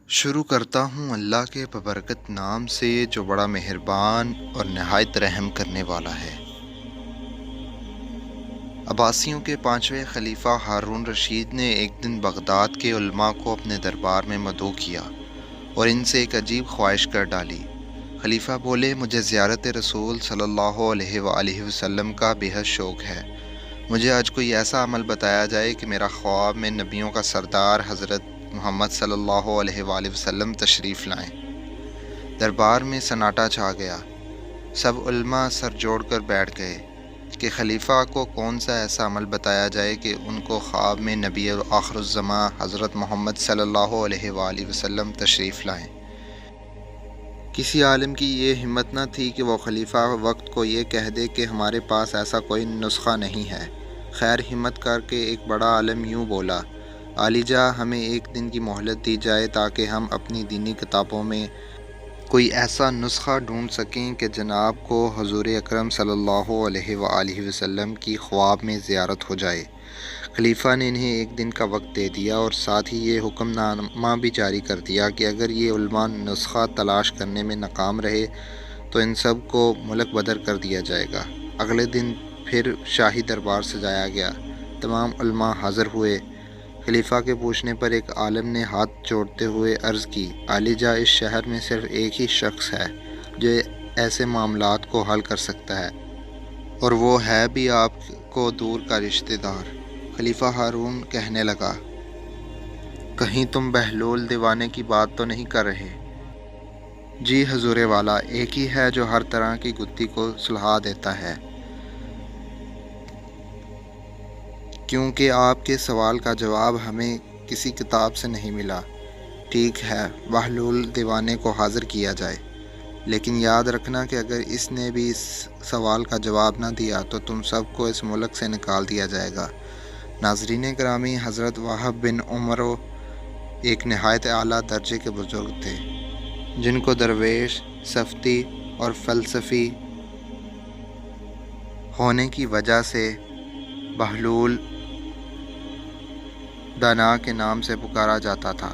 شروع کرتا ہوں اللہ کے ببرکت نام سے جو بڑا مہربان اور نہایت رحم کرنے والا ہے۔ عباسیوں کے پانچویں خلیفہ ہارون رشید نے ایک دن بغداد کے علماء کو اپنے دربار میں مدعو کیا اور ان سے ایک عجیب خواہش کر ڈالی۔ خلیفہ بولے، مجھے زیارت رسول صلی اللہ علیہ وآلہ وسلم کا بے حد شوق ہے۔ مجھے آج کوئی ایسا عمل بتایا جائے کہ میرا خواب میں نبیوں کا سردار حضرت محمد صلی اللہ علیہ وآلہ وسلم تشریف لائیں۔ دربار میں سناٹا چھا گیا۔ سب علماء سر جوڑ کر بیٹھ گئے کہ خلیفہ کو کون سا ایسا عمل بتایا جائے کہ ان کو خواب میں نبی آخر الزماں حضرت محمد صلی اللہ علیہ وآلہ وسلم تشریف لائیں۔ کسی عالم کی یہ ہمت نہ تھی کہ وہ خلیفہ وقت کو یہ کہہ دے کہ ہمارے پاس ایسا کوئی نسخہ نہیں ہے۔ خیر ہمت کر کے ایک بڑا عالم یوں بولا، عالی جاں ہمیں ایک دن کی مہلت دی جائے تاکہ ہم اپنی دینی کتابوں میں کوئی ایسا نسخہ ڈھونڈ سکیں کہ جناب کو حضور اکرم صلی اللہ علیہ وآلہ وسلم کی خواب میں زیارت ہو جائے۔ خلیفہ نے انہیں ایک دن کا وقت دے دیا اور ساتھ ہی یہ حکم نامہ بھی جاری کر دیا کہ اگر یہ علماء نسخہ تلاش کرنے میں ناکام رہے تو ان سب کو ملک بدر کر دیا جائے گا۔ اگلے دن پھر شاہی دربار سجایا گیا۔ تمام علماء حاضر ہوئے۔ خلیفہ کے پوچھنے پر ایک عالم نے ہاتھ جوڑتے ہوئے عرض کی، عالی جاں اس شہر میں صرف ایک ہی شخص ہے جو ایسے معاملات کو حل کر سکتا ہے، اور وہ ہے بھی آپ کو دور کا رشتہ دار۔ خلیفہ ہارون کہنے لگا، کہیں تم بہلول دیوانے کی بات تو نہیں کر رہے؟ جی حضور والا، ایک ہی ہے جو ہر طرح کی گتھی کو سلجھا دیتا ہے۔ کیونکہ آپ کے سوال کا جواب ہمیں کسی کتاب سے نہیں ملا۔ ٹھیک ہے، بہلول دیوانے کو حاضر کیا جائے، لیکن یاد رکھنا کہ اگر اس نے بھی اس سوال کا جواب نہ دیا تو تم سب کو اس ملک سے نکال دیا جائے گا۔ ناظرین گرامی، حضرت وہب بن عمر ایک نہایت اعلیٰ درجے کے بزرگ تھے جن کو درویش، صفتی اور فلسفی ہونے کی وجہ سے بہلول دانا کے نام سے پکارا جاتا تھا۔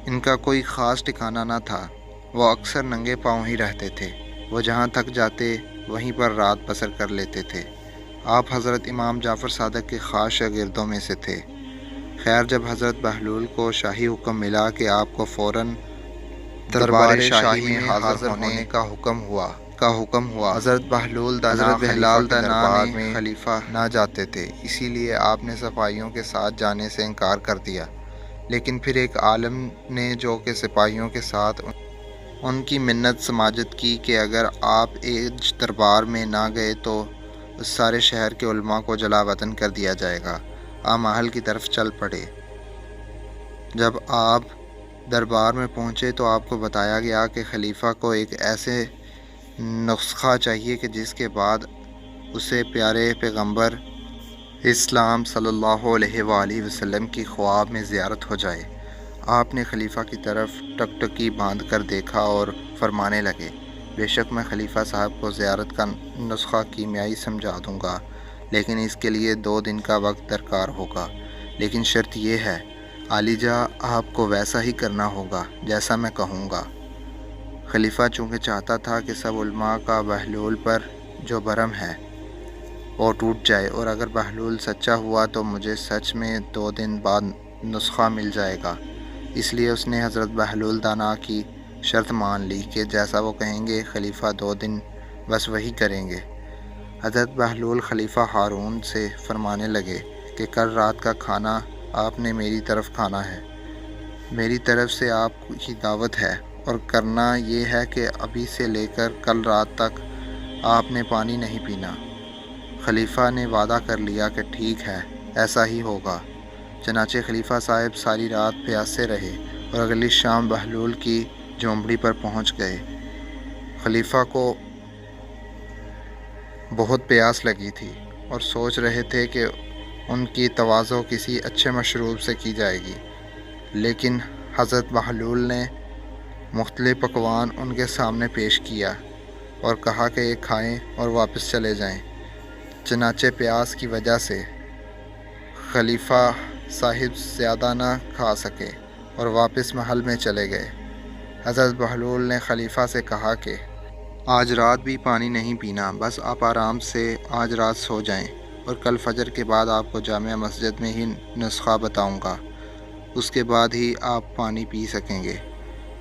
ان کا کوئی خاص ٹھکانہ نہ تھا، وہ اکثر ننگے پاؤں ہی رہتے تھے۔ وہ جہاں تھک جاتے وہیں پر رات بسر کر لیتے تھے۔ آپ حضرت امام جعفر صادق کے خاص شاگردوں میں سے تھے۔ خیر جب حضرت بہلول کو شاہی حکم ملا کہ آپ کو فوراً دربار شاہی میں حاضر ہونے کا حکم ہوا، حضرت بہلول دانا میں خلیفہ نہ جاتے تھے، اسی لیے آپ نے سپاہیوں کے ساتھ جانے سے انکار کر دیا۔ لیکن پھر ایک عالم نے جو کہ سپاہیوں کے ساتھ ان کی منت سماجت کی کہ اگر آپ ایج دربار میں نہ گئے تو اس سارے شہر کے علماء کو جلا وطن کر دیا جائے گا۔ آپ محل کی طرف چل پڑے۔ جب آپ دربار میں پہنچے تو آپ کو بتایا گیا کہ خلیفہ کو ایک ایسے نسخہ چاہیے کہ جس کے بعد اسے پیارے پیغمبر اسلام صلی اللہ علیہ وآلہ وسلم کی خواب میں زیارت ہو جائے۔ آپ نے خلیفہ کی طرف ٹکٹکی باندھ کر دیکھا اور فرمانے لگے، بے شک میں خلیفہ صاحب کو زیارت کا نسخہ کیمیائی سمجھا دوں گا، لیکن اس کے لیے 2 دن کا وقت درکار ہوگا۔ لیکن شرط یہ ہے، عالی جاں آپ کو ویسا ہی کرنا ہوگا جیسا میں کہوں گا۔ خلیفہ چونکہ چاہتا تھا کہ سب علماء کا بہلول پر جو بھرم ہے وہ ٹوٹ جائے، اور اگر بہلول سچا ہوا تو مجھے سچ میں 2 دن بعد نسخہ مل جائے گا، اس لیے اس نے حضرت بہلول دانا کی شرط مان لی کہ جیسا وہ کہیں گے خلیفہ 2 دن بس وہی کریں گے۔ حضرت بہلول خلیفہ ہارون سے فرمانے لگے کہ کل رات کا کھانا آپ نے میری طرف کھانا ہے، میری طرف سے آپ کی دعوت ہے، اور کرنا یہ ہے کہ ابھی سے لے کر کل رات تک آپ نے پانی نہیں پینا۔ خلیفہ نے وعدہ کر لیا کہ ٹھیک ہے، ایسا ہی ہوگا۔ چنانچہ خلیفہ صاحب ساری رات پیاسے رہے اور اگلی شام بہلول کی جھونپڑی پر پہنچ گئے۔ خلیفہ کو بہت پیاس لگی تھی اور سوچ رہے تھے کہ ان کی تواضع کسی اچھے مشروب سے کی جائے گی، لیکن حضرت بہلول نے مختلف پکوان ان کے سامنے پیش کیا اور کہا کہ یہ کھائیں اور واپس چلے جائیں۔ چنانچہ پیاس کی وجہ سے خلیفہ صاحب زیادہ نہ کھا سکے اور واپس محل میں چلے گئے۔ حضرت بہلول نے خلیفہ سے کہا کہ آج رات بھی پانی نہیں پینا، بس آپ آرام سے آج رات سو جائیں، اور کل فجر کے بعد آپ کو جامع مسجد میں ہی نسخہ بتاؤں گا، اس کے بعد ہی آپ پانی پی سکیں گے۔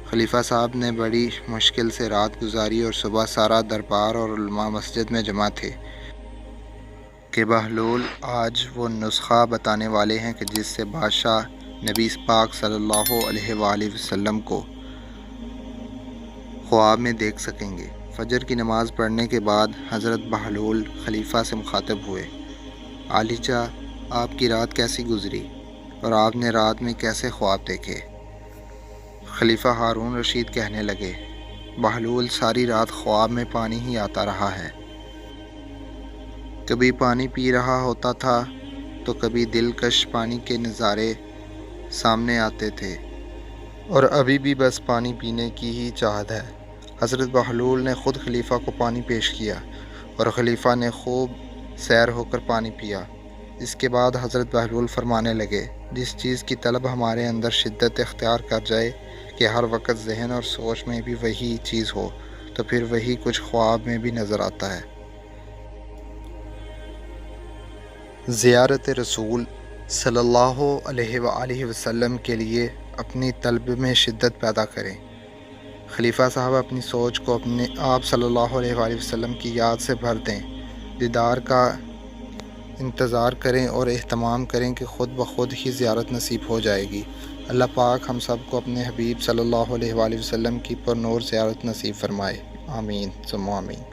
خلیفہ صاحب نے بڑی مشکل سے رات گزاری اور صبح سارا دربار اور علماء مسجد میں جمع تھے کہ بہلول آج وہ نسخہ بتانے والے ہیں کہ جس سے بادشاہ نبی پاک صلی اللہ علیہ وآلہ وسلم کو خواب میں دیکھ سکیں گے۔ فجر کی نماز پڑھنے کے بعد حضرت بہلول خلیفہ سے مخاطب ہوئے، عالیجا، آپ کی رات کیسی گزری اور آپ نے رات میں کیسے خواب دیکھے؟ خلیفہ ہارون رشید کہنے لگے، بہلول ساری رات خواب میں پانی ہی آتا رہا ہے، کبھی پانی پی رہا ہوتا تھا تو کبھی دلکش پانی کے نظارے سامنے آتے تھے، اور ابھی بھی بس پانی پینے کی ہی چاہت ہے۔ حضرت بہلول نے خود خلیفہ کو پانی پیش کیا اور خلیفہ نے خوب سیر ہو کر پانی پیا۔ اس کے بعد حضرت بہلول فرمانے لگے، جس چیز کی طلب ہمارے اندر شدت اختیار کر جائے کہ ہر وقت ذہن اور سوچ میں بھی وہی چیز ہو، تو پھر وہی کچھ خواب میں بھی نظر آتا ہے۔ زیارت رسول صلی اللہ علیہ وآلہ وسلم کے لیے اپنی طلب میں شدت پیدا کریں۔ خلیفہ صاحب اپنی سوچ کو اپنے آپ صلی اللہ علیہ وآلہ وسلم کی یاد سے بھر دیں، دیدار کا انتظار کریں اور اہتمام کریں کہ خود بخود ہی زیارت نصیب ہو جائے گی۔ اللہ پاک ہم سب کو اپنے حبیب صلی اللہ علیہ وآلہ وسلم کی پر نور زیارت نصیب فرمائے، آمین ثم آمین۔